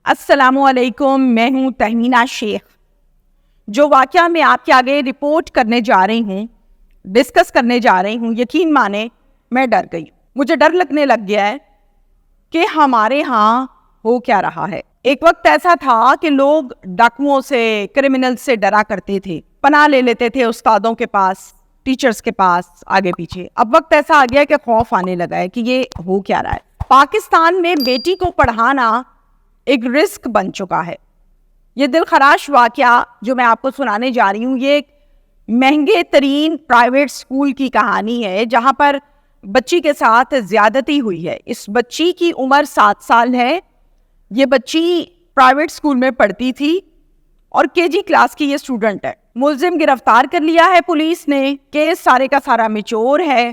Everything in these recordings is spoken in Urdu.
السلام علیکم، میں ہوں تہمینہ شیخ. جو واقعہ میں آپ کے آگے رپورٹ کرنے جا رہی ہوں، ڈسکس کرنے جا رہی ہوں، یقین مانے میں ڈر گئی. مجھے ڈر لگنے لگ گیا ہے کہ ہمارے ہاں ہو کیا رہا ہے. ایک وقت ایسا تھا کہ لوگ ڈاکوؤں سے، کرمنل سے ڈرا کرتے تھے، پناہ لے لیتے تھے استادوں کے پاس، ٹیچرز کے پاس، آگے پیچھے. اب وقت ایسا آ گیا کہ خوف آنے لگا ہے کہ یہ ہو کیا رہا ہے. پاکستان میں بیٹی کو پڑھانا ایک رسک بن چکا ہے. یہ دل خراش واقعہ جو میں آپ کو سنانے جا رہی ہوں، یہ ایک مہنگے ترین پرائیویٹ اسکول کی کہانی ہے جہاں پر بچی کے ساتھ زیادتی ہوئی ہے. اس بچی کی عمر 7 سال ہے. یہ بچی پرائیویٹ اسکول میں پڑھتی تھی اور KG کلاس کی یہ اسٹوڈنٹ ہے. ملزم گرفتار کر لیا ہے پولیس نے. کیس سارے کا سارا میچور ہے.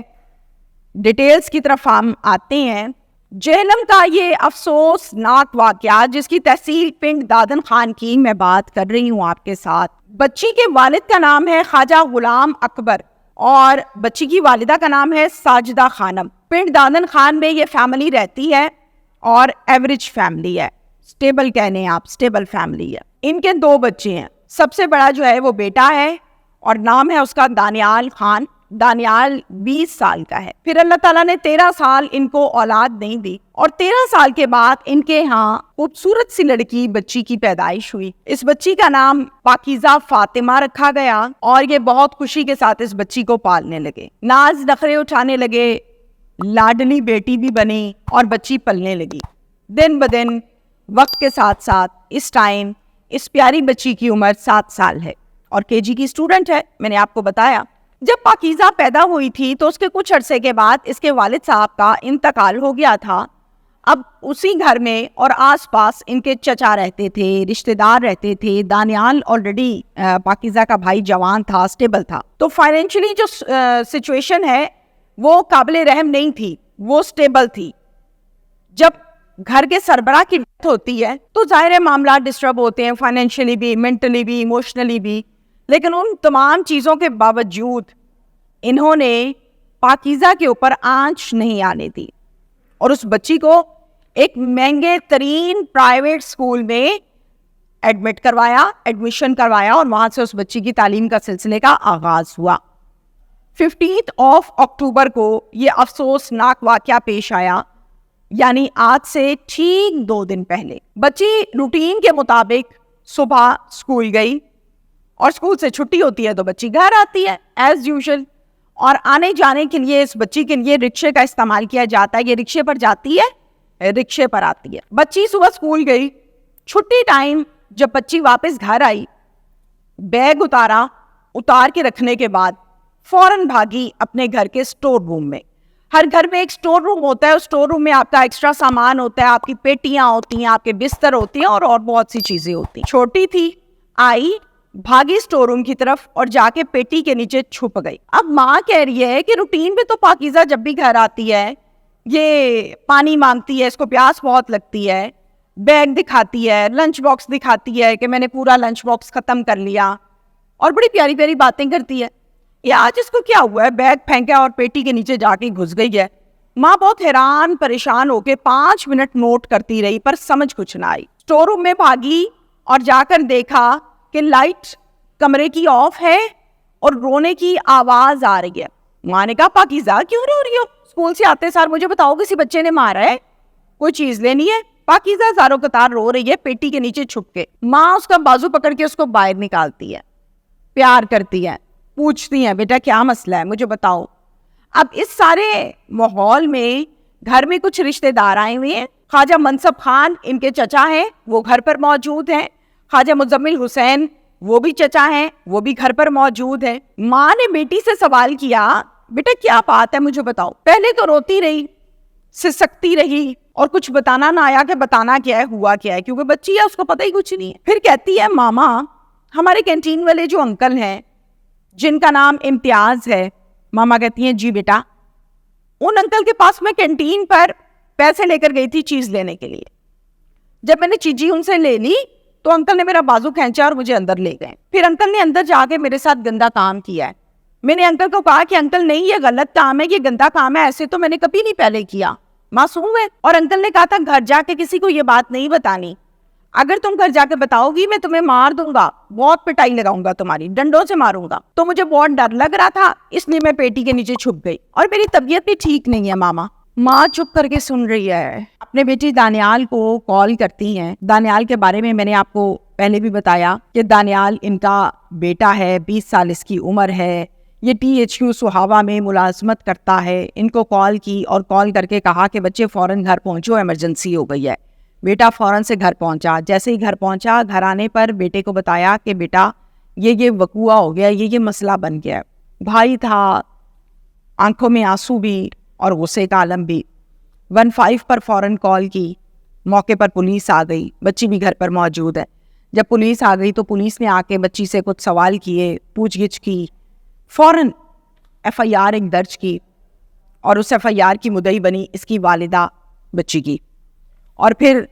ڈیٹیلز کی طرف ہم آتے ہیں. جہلم کا یہ افسوسناک واقعہ جس کی تحصیل پنڈ دادن خان کی میں بات کر رہی ہوں آپ کے ساتھ. بچی کے والد کا نام ہے خواجہ غلام اکبر اور بچی کی والدہ کا نام ہے ساجدہ خانم. پنڈ دادن خان میں یہ فیملی رہتی ہے اور ایوریج فیملی ہے. سٹیبل کہنے آپ، سٹیبل فیملی ہے. ان کے 2 بچے ہیں. سب سے بڑا جو ہے وہ بیٹا ہے اور نام ہے اس کا دانیال خان. دانیال 20 سال کا ہے. پھر اللہ تعالیٰ نے 13 سال ان کو اولاد نہیں دی اور 13 سال کے بعد ان کے ہاں خوبصورت سی لڑکی بچی کی پیدائش ہوئی. اس بچی کا نام پاکیزہ فاطمہ رکھا گیا اور یہ بہت خوشی کے ساتھ اس بچی کو پالنے لگے. ناز نخرے اٹھانے لگے، لاڈلی بیٹی بھی بنی اور بچی پلنے لگی. دن بدن وقت کے ساتھ ساتھ اس ٹائم اس پیاری بچی کی عمر 7 سال ہے اور KG کی اسٹوڈنٹ ہے. میں نے آپ کو بتایا جب پاکیزہ پیدا ہوئی تھی تو اس کے کچھ عرصے کے بعد اس کے والد صاحب کا انتقال ہو گیا تھا. اب اسی گھر میں اور آس پاس ان کے چچا رہتے تھے، رشتہ دار رہتے تھے. دانیال آلریڈی پاکیزہ کا بھائی جوان تھا، سٹیبل تھا، تو فائنینشلی جو سچویشن ہے وہ قابل رحم نہیں تھی، وہ سٹیبل تھی. جب گھر کے سربراہ کی ڈیتھ ہوتی ہے تو ظاہر معاملات ڈسٹرب ہوتے ہیں، فائنینشلی بھی، مینٹلی بھی، ایموشنلی بھی. لیکن ان تمام چیزوں کے باوجود انہوں نے پاکیزہ کے اوپر آنچ نہیں آنے دی اور اس بچی کو ایک مہنگے ترین پرائیویٹ اسکول میں ایڈمیشن کروایا اور وہاں سے اس بچی کی تعلیم کا سلسلے کا آغاز ہوا. 15 اکتوبر کو یہ افسوسناک واقعہ پیش آیا، یعنی آج سے ٹھیک 2 دن پہلے. بچی روٹین کے مطابق صبح اسکول گئی اور اسکول سے چھٹی ہوتی ہے تو بچی گھر آتی ہے ایز یوزل. اور آنے جانے کے لیے اس بچی کے لیے رکشے کا استعمال کیا جاتا ہے. یہ رکشے پر جاتی ہے، رکشے پر آتی ہے. بچی صبح اسکول گئی، چھٹی ٹائم جب بچی واپس گھر آئی، بیگ اتار کے رکھنے کے بعد فوراً بھاگی اپنے گھر کے اسٹور روم میں. ہر گھر میں ایک اسٹور روم ہوتا ہے. اس اسٹور روم میں آپ کا ایکسٹرا سامان ہوتا ہے، آپ کی پیٹیاں ہوتی ہیں، آپ کے بستر ہوتے ہیں اور بہت سی چیزیں ہوتی ہیں. چھوٹی تھی، آئی، بھاگی اسٹور روم کی طرف اور جا کے پیٹی کے نیچے چھپ گئی. اب ماں کہہ رہی ہے کہ روٹین میں تو پاکیزہ جب بھی گھر آتی ہے یہ پانی مانگتی ہے، اس کو پیاس بہت لگتی ہے، بیگ دکھاتی ہے، لنچ باکس دکھاتی ہے کہ میں نے پورا لنچ باکس ختم کر لیا اور بڑی پیاری پیاری باتیں کرتی ہے. یہ آج اس کو کیا ہوا ہے؟ بیگ پھینکا اور پیٹی کے نیچے جا کے گھس گئی ہے. ماں بہت حیران پریشان ہو کے 5 منٹ نوٹ کرتی رہی پر سمجھ کچھ نہ آئی. اسٹور روم میں بھاگی اور جا کر دیکھا کہ لائٹ کمرے کی آف ہے اور رونے کی آواز آ رہی ہے. ماں نے کہا پاکیزہ کیوں رو رہی ہو؟ اسکول سے آتے سار مجھے بتاؤ کسی بچے نے مارا ہے، کوئی چیز لینی ہے؟ پاکیزہ زاروں قطار رو رہی ہے پیٹی کے نیچے چھپ کے. ماں اس کا بازو پکڑ کے اس کو باہر نکالتی ہے، پیار کرتی ہے، پوچھتی ہیں بیٹا کیا مسئلہ ہے مجھے بتاؤ. اب اس سارے ماحول میں گھر میں کچھ رشتہ دار آئے ہوئے ہیں. خواجہ منصب خان ان کے چچا ہیں، وہ گھر پر موجود ہیں. خواجہ مزمل حسین وہ بھی چچا ہیں، وہ بھی گھر پر موجود ہیں. ماں نے بیٹی سے سوال کیا بیٹا کیا بات ہے مجھے بتاؤ. پہلے تو روتی رہی، سسکتی رہی اور کچھ بتانا نہ آیا کہ بتانا کیا ہے، ہوا کیا ہے، کیونکہ بچی ہے اس کو پتہ ہی کچھ نہیں ہے. پھر کہتی ہے ماما ہمارے کینٹین والے جو انکل ہیں جن کا نام امتیاز ہے، ماما کہتی ہیں جی بیٹا، ان انکل کے پاس میں کینٹین پر پیسے لے کر گئی تھی چیز لینے کے لیے. جب میں نے چیزیں ان سے لے لی تو انکل نے میرا بازو کھینچا اور مجھے اندر لے گئے. پھر انکل نے اندر جا کے میرے ساتھ گندا کام کیا ہے. میں نے انکل کو کہا کہ انکل نہیں یہ غلط کام ہے، یہ گندا کام ہے، ایسے تو میں نے کبھی نہیں پہلے کیا، معصوم ہے. اور انکل نے کہا تھا گھر جا کے کسی کو یہ بات نہیں بتانی. اگر تم گھر جا کے بتاؤ گی میں تمہیں مار دوں گا, بہت پٹائی لگاؤں گا, تمہاری ڈنڈوں سے ماروں گا. تو مجھے بہت ڈر لگ رہا تھا, اس لیے میں پیٹی کے نیچے چھپ گئی. اور میری طبیعت بھی ٹھیک نہیں ہے ماما. ماں چپ کر کے سن رہی ہے. اپنے بیٹی دانیال کو کال کرتی ہیں. دانیال کے بارے میں نے آپ کو پہلے بھی بتایا کہ دانیال ان کا بیٹا ہے, 20 سال اس کی عمر ہے. یہ THQ سہاوا میں ملازمت کرتا ہے. ان کو کال کی اور کال کر کے کہا کہ بچے فوراً گھر پہنچو, ایمرجنسی ہو گئی ہے. بیٹا فوراً سے گھر پہنچا. جیسے ہی گھر پہنچا, گھر آنے پر بیٹے کو بتایا کہ بیٹا یہ وقوعہ ہو گیا, یہ مسئلہ بن گیا. بھائی تھا, آنکھوں میں آنسو بھی اور غصے کا عالم بھی. 15 پر فوراً کال کی. موقع پر پولیس آ گئی, بچی بھی گھر پر موجود ہے. جب پولیس آ گئی تو پولیس نے آ کے بچی سے کچھ سوال کیے, پوچھ گچھ کی, فوراً FIR ایک درج کی, اور اس FIR کی مدعی بنی اس کی والدہ بچی کی. اور پھر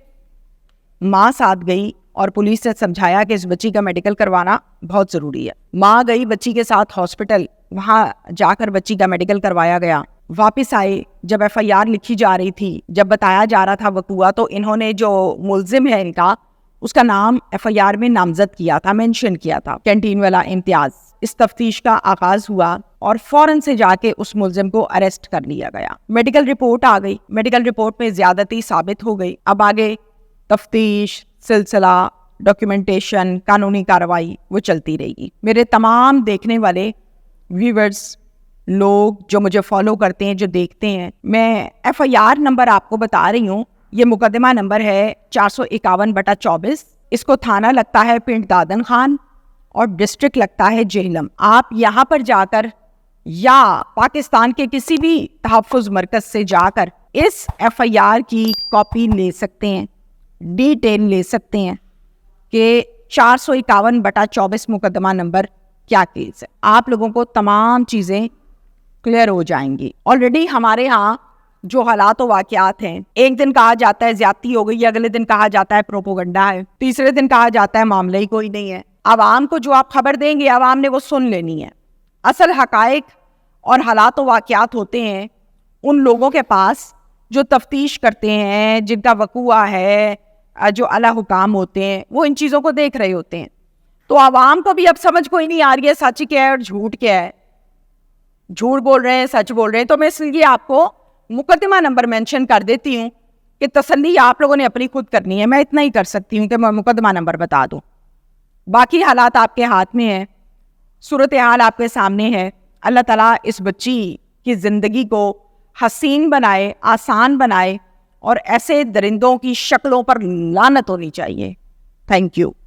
ماں ساتھ گئی اور پولیس نے سمجھایا کہ اس بچی کا میڈیکل کروانا بہت ضروری ہے. ماں گئی بچی کے ساتھ ہاسپٹل, وہاں جا کر بچی کا میڈیکل کروایا گیا. واپس آئے, جب FIR لکھی جا رہی تھی, جب بتایا جا رہا تھا وقوعہ, تو انہوں نے جو ملزم ہے ان کا, اس کا نام FIR میں نامزد کیا تھا, مینشن کیا تھا, کینٹین والا امتیاز. اس تفتیش کا آغاز ہوا اور فوراً سے جا کے اس ملزم کو اریسٹ کر لیا گیا. میڈیکل رپورٹ آ گئی. میڈیکل رپورٹ میں زیادتی ثابت ہو گئی. اب آگے تفتیش, سلسلہ, ڈاکیومنٹیشن, قانونی کارروائی وہ چلتی رہے گی. میرے تمام دیکھنے والے ویورز, لوگ جو مجھے فالو کرتے ہیں, جو دیکھتے ہیں, میں FIR نمبر آپ کو بتا رہی ہوں. یہ مقدمہ نمبر ہے 451/24. اس کو تھانہ لگتا ہے پنڈ دادن خان اور ڈسٹرکٹ لگتا ہے جہلم. آپ یہاں پر جا کر یا پاکستان کے کسی بھی تحفظ مرکز سے جا کر اس FIR کی کاپی لے سکتے ہیں, ڈیٹیل لے سکتے ہیں کہ 451/24 مقدمہ نمبر کیا کیس ہے. آپ لوگوں کو تمام چیزیں کلیئر ہو جائیں گی. آلریڈی ہمارے ہاں جو حالات و واقعات ہیں, ایک دن کہا جاتا ہے زیادتی ہو گئی, اگلے دن کہا جاتا ہے پروپوگنڈا ہے, تیسرے دن کہا جاتا ہے معاملہ ہی کوئی نہیں ہے. عوام کو جو آپ خبر دیں گے, عوام نے وہ سن لینی ہے. اصل حقائق اور حالات و واقعات ہوتے ہیں ان لوگوں کے پاس جو تفتیش کرتے ہیں, جن کا وقوعہ ہے, جو اعلیٰ حکام ہوتے ہیں, وہ ان چیزوں کو دیکھ رہے ہوتے ہیں. تو عوام کو بھی اب سمجھ کوئی نہیں آ رہی ہے سچ کیا ہے اور جھوٹ کیا ہے. جھوٹ بول رہے ہیں, سچ بول رہے ہیں. تو میں اس لیے آپ کو مقدمہ نمبر مینشن کر دیتی ہوں کہ تسلی آپ لوگوں نے اپنی خود کرنی ہے. میں اتنا ہی کر سکتی ہوں کہ میں مقدمہ نمبر بتا دوں. باقی حالات آپ کے ہاتھ میں ہیں, صورتحال آپ کے سامنے ہے. اللہ تعالیٰ اس بچی کی زندگی کو حسین بنائے, آسان بنائے, اور ایسے درندوں کی شکلوں پر لعنت ہونی چاہیے. Thank you.